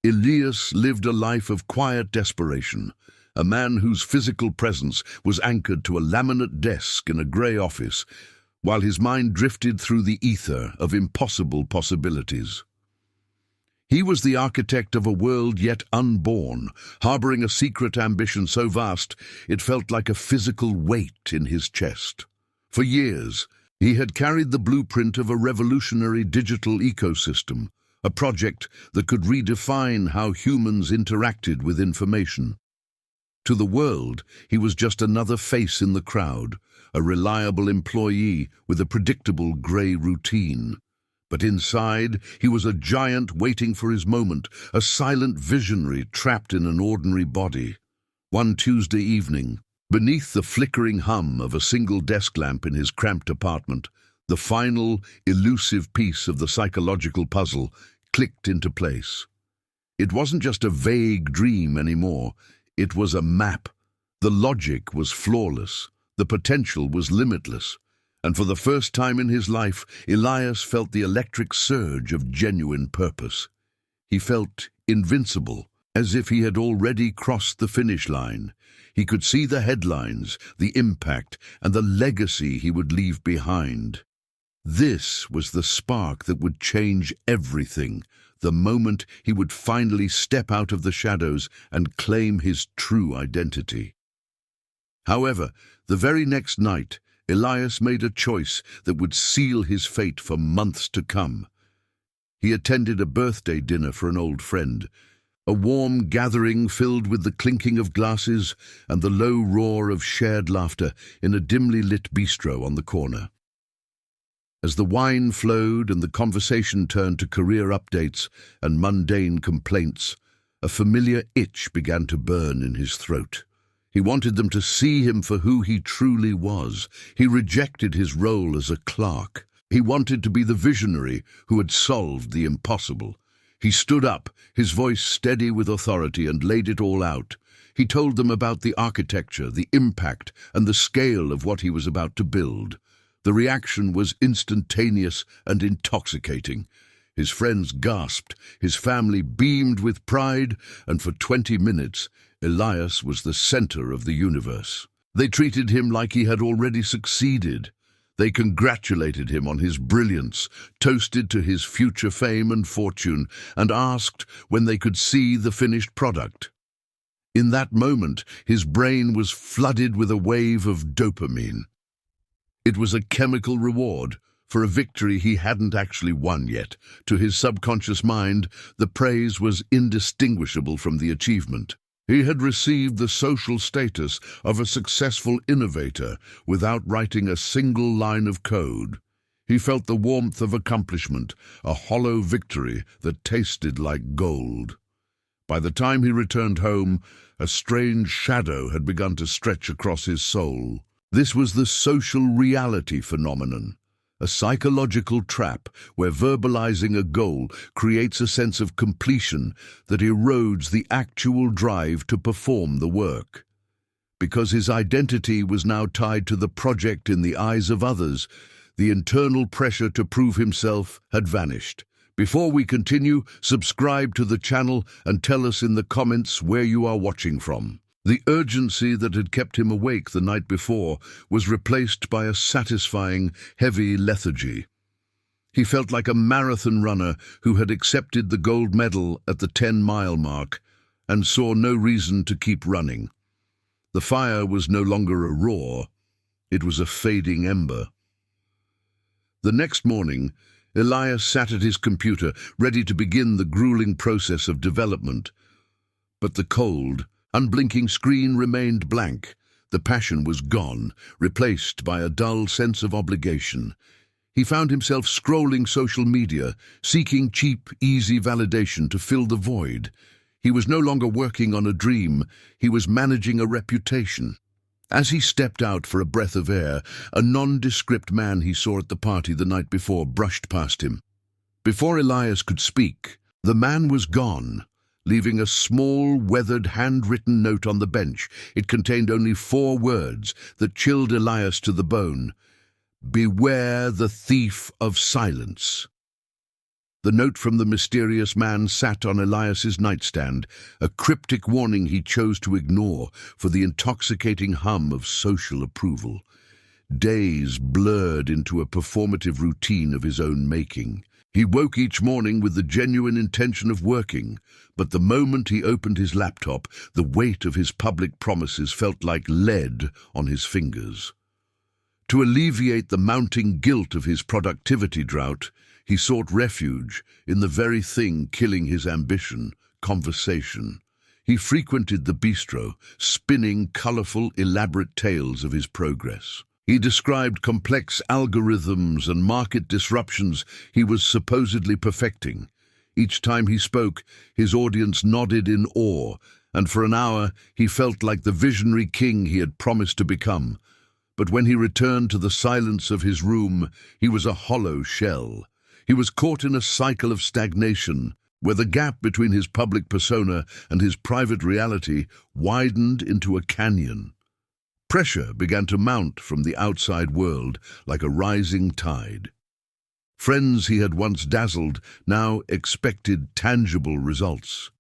Elias lived a life of quiet desperation, a man whose physical presence was anchored to a laminate desk in a grey office, while his mind drifted through the ether of impossible possibilities. He was the architect of a world yet unborn, harboring a secret ambition so vast it felt like a physical weight in his chest. For years, he had carried the blueprint of a revolutionary digital ecosystem, a project that could redefine how humans interacted with information. To the world, he was just another face in the crowd, a reliable employee with a predictable grey routine. But inside, he was a giant waiting for his moment, a silent visionary trapped in an ordinary body. One Tuesday evening, beneath the flickering hum of a single desk lamp in his cramped apartment, the final, elusive piece of the psychological puzzle clicked into place. It wasn't just a vague dream anymore. It was a map. The logic was flawless. The potential was limitless. And for the first time in his life, Elias felt the electric surge of genuine purpose. He felt invincible, as if he had already crossed the finish line. He could see the headlines, the impact, and the legacy he would leave behind. This was the spark that would change everything, the moment he would finally step out of the shadows and claim his true identity. However, the very next night, Elias made a choice that would seal his fate for months to come. He attended a birthday dinner for an old friend, a warm gathering filled with the clinking of glasses and the low roar of shared laughter in a dimly lit bistro on the corner. As the wine flowed and the conversation turned to career updates and mundane complaints, a familiar itch began to burn in his throat. He wanted them to see him for who he truly was. He rejected his role as a clerk. He wanted to be the visionary who had solved the impossible. He stood up, his voice steady with authority, and laid it all out. He told them about the architecture, the impact, and the scale of what he was about to build. The reaction was instantaneous and intoxicating. His friends gasped, his family beamed with pride, and for 20 minutes, Elias was the center of the universe. They treated him like he had already succeeded. They congratulated him on his brilliance, toasted to his future fame and fortune, and asked when they could see the finished product. In that moment, his brain was flooded with a wave of dopamine. It was a chemical reward for a victory he hadn't actually won yet. To his subconscious mind, the praise was indistinguishable from the achievement. He had received the social status of a successful innovator without writing a single line of code. He felt the warmth of accomplishment, a hollow victory that tasted like gold. By the time he returned home, a strange shadow had begun to stretch across his soul. This was the social reality phenomenon, a psychological trap where verbalizing a goal creates a sense of completion that erodes the actual drive to perform the work. Because his identity was now tied to the project in the eyes of others, the internal pressure to prove himself had vanished. Before we continue, subscribe to the channel and tell us in the comments where you are watching from. The urgency that had kept him awake the night before was replaced by a satisfying, heavy lethargy. He felt like a marathon runner who had accepted the gold medal at the 10-mile mark and saw no reason to keep running. The fire was no longer a roar, it was a fading ember. The next morning, Elias sat at his computer, ready to begin the grueling process of development. But the cold, unblinking screen remained blank. The passion was gone, replaced by a dull sense of obligation. He found himself scrolling social media, seeking cheap, easy validation to fill the void. He was no longer working on a dream, he was managing a reputation. As he stepped out for a breath of air, a nondescript man he saw at the party the night before brushed past him. Before Elias could speak, the man was gone, leaving a small, weathered, handwritten note on the bench. It contained only 4 words that chilled Elias to the bone. "Beware the thief of silence." The note from the mysterious man sat on Elias's nightstand, a cryptic warning he chose to ignore for the intoxicating hum of social approval. Days blurred into a performative routine of his own making. He woke each morning with the genuine intention of working, but the moment he opened his laptop, the weight of his public promises felt like lead on his fingers. To alleviate the mounting guilt of his productivity drought, he sought refuge in the very thing killing his ambition: conversation. He frequented the bistro, spinning colorful, elaborate tales of his progress. He described complex algorithms and market disruptions he was supposedly perfecting. Each time he spoke, his audience nodded in awe, and for an hour he felt like the visionary king he had promised to become. But when he returned to the silence of his room, he was a hollow shell. He was caught in a cycle of stagnation, where the gap between his public persona and his private reality widened into a canyon. Pressure began to mount from the outside world like a rising tide. Friends he had once dazzled now expected tangible results.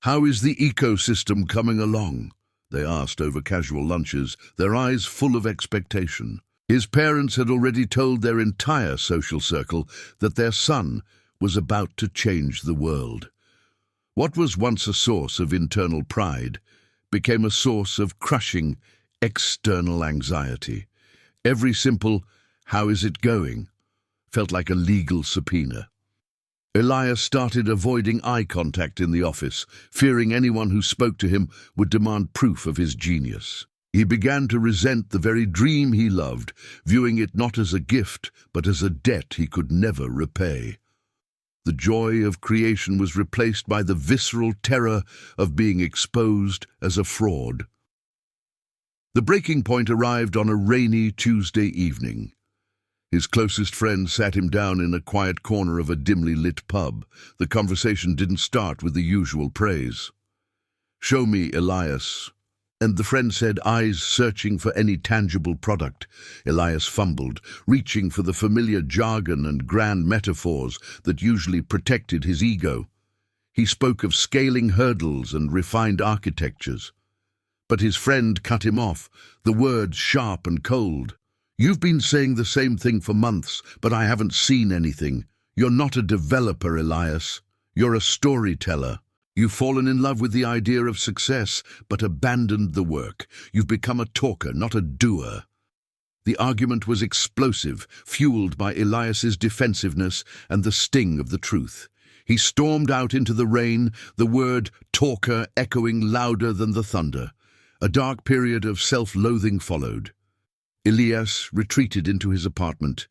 "How is the ecosystem coming along?" they asked over casual lunches, their eyes full of expectation. His parents had already told their entire social circle that their son was about to change the world. What was once a source of internal pride became a source of crushing external anxiety. Every simple "how is it going?" felt like a legal subpoena. Elias started avoiding eye contact in the office, fearing anyone who spoke to him would demand proof of his genius. He began to resent the very dream he loved, viewing it not as a gift, but as a debt he could never repay. The joy of creation was replaced by the visceral terror of being exposed as a fraud. The breaking point arrived on a rainy Tuesday evening. His closest friend sat him down in a quiet corner of a dimly lit pub. The conversation didn't start with the usual praise. "Show me, Elias." And the friend said, eyes searching for any tangible product. Elias fumbled, reaching for the familiar jargon and grand metaphors that usually protected his ego. He spoke of scaling hurdles and refined architectures. But his friend cut him off, the words sharp and cold. "You've been saying the same thing for months, but I haven't seen anything. You're not a developer, Elias. You're a storyteller. You've fallen in love with the idea of success, but abandoned the work. You've become a talker, not a doer." The argument was explosive, fueled by Elias's defensiveness and the sting of the truth. He stormed out into the rain, the word talker echoing louder than the thunder. A dark period of self-loathing followed. Elias retreated into his apartment,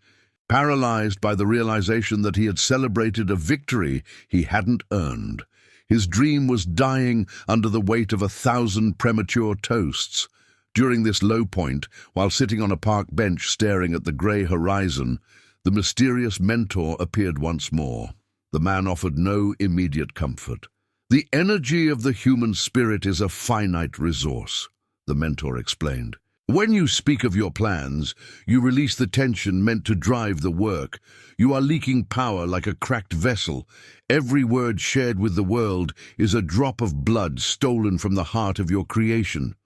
paralyzed by the realization that he had celebrated a victory he hadn't earned. His dream was dying under the weight of 1,000 premature toasts. During this low point, while sitting on a park bench staring at the grey horizon, the mysterious mentor appeared once more. The man offered no immediate comfort. "The energy of the human spirit is a finite resource," the mentor explained. "When you speak of your plans, you release the tension meant to drive the work. You are leaking power like a cracked vessel. Every word shared with the world is a drop of blood stolen from the heart of your creation.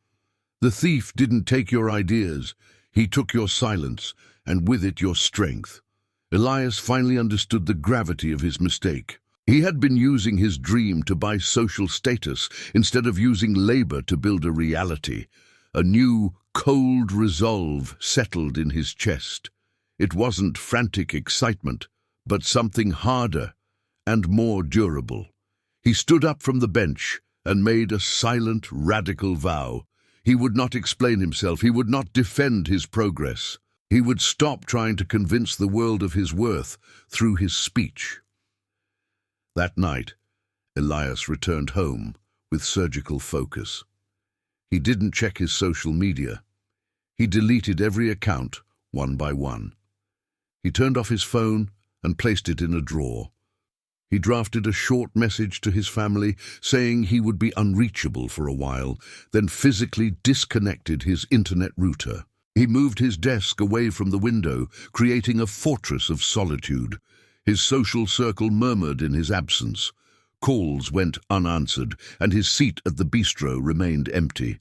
The thief didn't take your ideas. He took your silence, and with it your strength." Elias finally understood the gravity of his mistake. He had been using his dream to buy social status instead of using labor to build a reality. A new, cold resolve settled in his chest. It wasn't frantic excitement, but something harder and more durable. He stood up from the bench and made a silent, radical vow. He would not explain himself. He would not defend his progress. He would stop trying to convince the world of his worth through his speech. That night, Elias returned home with surgical focus. He didn't check his social media. He deleted every account, one by one. He turned off his phone and placed it in a drawer. He drafted a short message to his family saying he would be unreachable for a while, then physically disconnected his internet router. He moved his desk away from the window, creating a fortress of solitude. His social circle murmured in his absence. Calls went unanswered, and his seat at the bistro remained empty.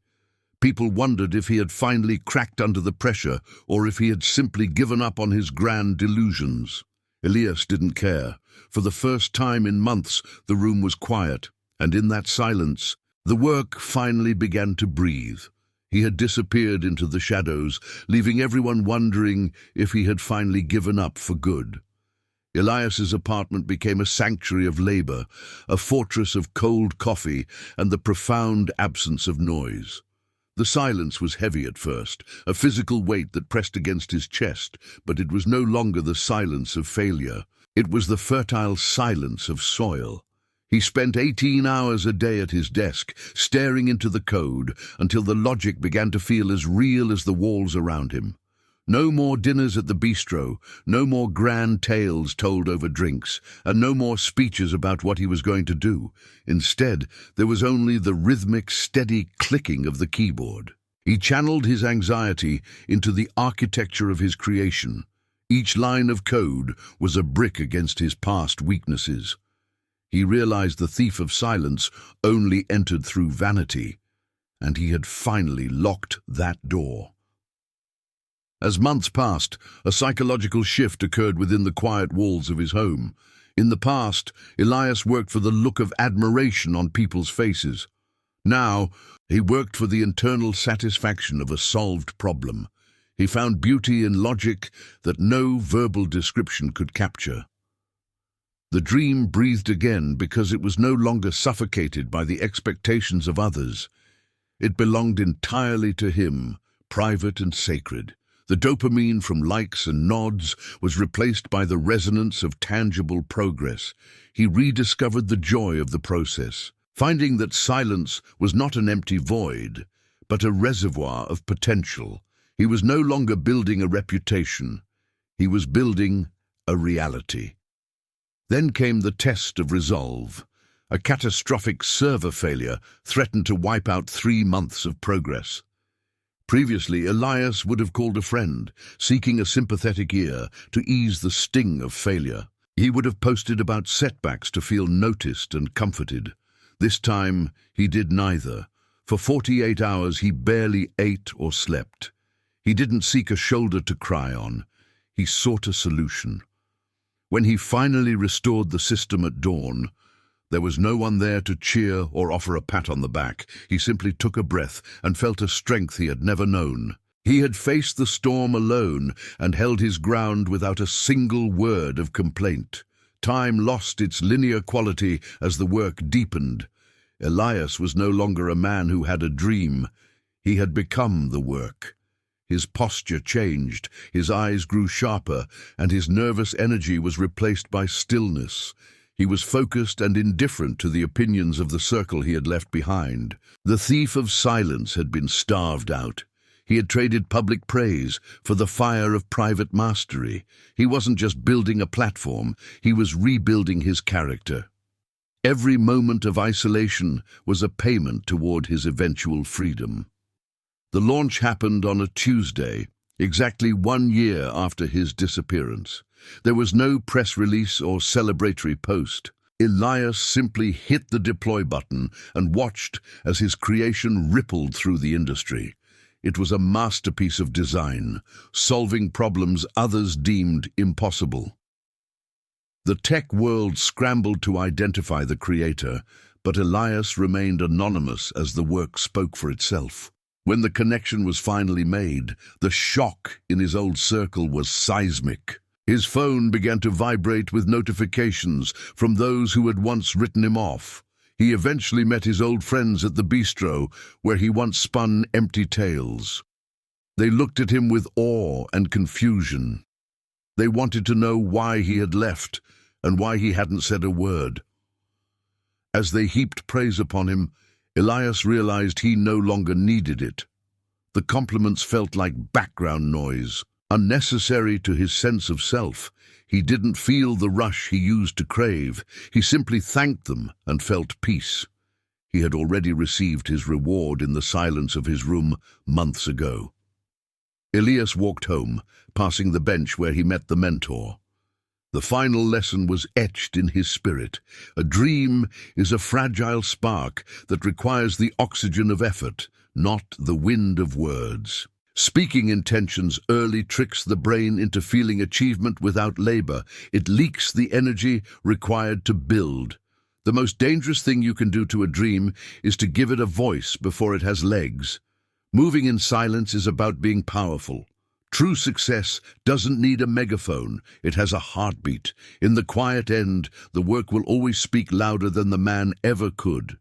People wondered if he had finally cracked under the pressure, or if he had simply given up on his grand delusions. Elias didn't care. For the first time in months, the room was quiet, and in that silence, the work finally began to breathe. He had disappeared into the shadows, leaving everyone wondering if he had finally given up for good. Elias's apartment became a sanctuary of labor, a fortress of cold coffee and the profound absence of noise. The silence was heavy at first, a physical weight that pressed against his chest, but it was no longer the silence of failure. It was the fertile silence of soil. He spent 18 hours a day at his desk, staring into the code, until the logic began to feel as real as the walls around him. No more dinners at the bistro, no more grand tales told over drinks, and no more speeches about what he was going to do. Instead, there was only the rhythmic, steady clicking of the keyboard. He channeled his anxiety into the architecture of his creation. Each line of code was a brick against his past weaknesses. He realized the thief of silence only entered through vanity, and he had finally locked that door. As months passed, a psychological shift occurred within the quiet walls of his home. In the past, Elias worked for the look of admiration on people's faces. Now, he worked for the internal satisfaction of a solved problem. He found beauty in logic that no verbal description could capture. The dream breathed again because it was no longer suffocated by the expectations of others. It belonged entirely to him, private and sacred. The dopamine from likes and nods was replaced by the resonance of tangible progress. He rediscovered the joy of the process, finding that silence was not an empty void, but a reservoir of potential. He was no longer building a reputation. He was building a reality. Then came the test of resolve. A catastrophic server failure threatened to wipe out 3 months of progress. Previously, Elias would have called a friend, seeking a sympathetic ear to ease the sting of failure. He would have posted about setbacks to feel noticed and comforted. This time, he did neither. For 48 hours, he barely ate or slept. He didn't seek a shoulder to cry on. He sought a solution. When he finally restored the system at dawn, there was no one there to cheer or offer a pat on the back. He simply took a breath and felt a strength he had never known. He had faced the storm alone and held his ground without a single word of complaint. Time lost its linear quality as the work deepened. Elias was no longer a man who had a dream. He had become the work. His posture changed, his eyes grew sharper, and his nervous energy was replaced by stillness. He was focused and indifferent to the opinions of the circle he had left behind. The thief of silence had been starved out. He had traded public praise for the fire of private mastery. He wasn't just building a platform, he was rebuilding his character. Every moment of isolation was a payment toward his eventual freedom. The launch happened on a Tuesday, exactly 1 year after his disappearance. There was no press release or celebratory post. Elias simply hit the deploy button and watched as his creation rippled through the industry. It was a masterpiece of design, solving problems others deemed impossible. The tech world scrambled to identify the creator, but Elias remained anonymous as the work spoke for itself. When the connection was finally made, the shock in his old circle was seismic. His phone began to vibrate with notifications from those who had once written him off. He eventually met his old friends at the bistro, where he once spun empty tales. They looked at him with awe and confusion. They wanted to know why he had left and why he hadn't said a word. As they heaped praise upon him, Elias realized he no longer needed it. The compliments felt like background noise, unnecessary to his sense of self. He didn't feel the rush he used to crave. He simply thanked them and felt peace. He had already received his reward in the silence of his room months ago. Elias walked home, passing the bench where he met the mentor. The final lesson was etched in his spirit. A dream is a fragile spark that requires the oxygen of effort, not the wind of words. Speaking intentions early tricks the brain into feeling achievement without labor. It leaks the energy required to build. The most dangerous thing you can do to a dream is to give it a voice before it has legs. Moving in silence is about being powerful. True success doesn't need a megaphone, it has a heartbeat. In the quiet end, the work will always speak louder than the man ever could.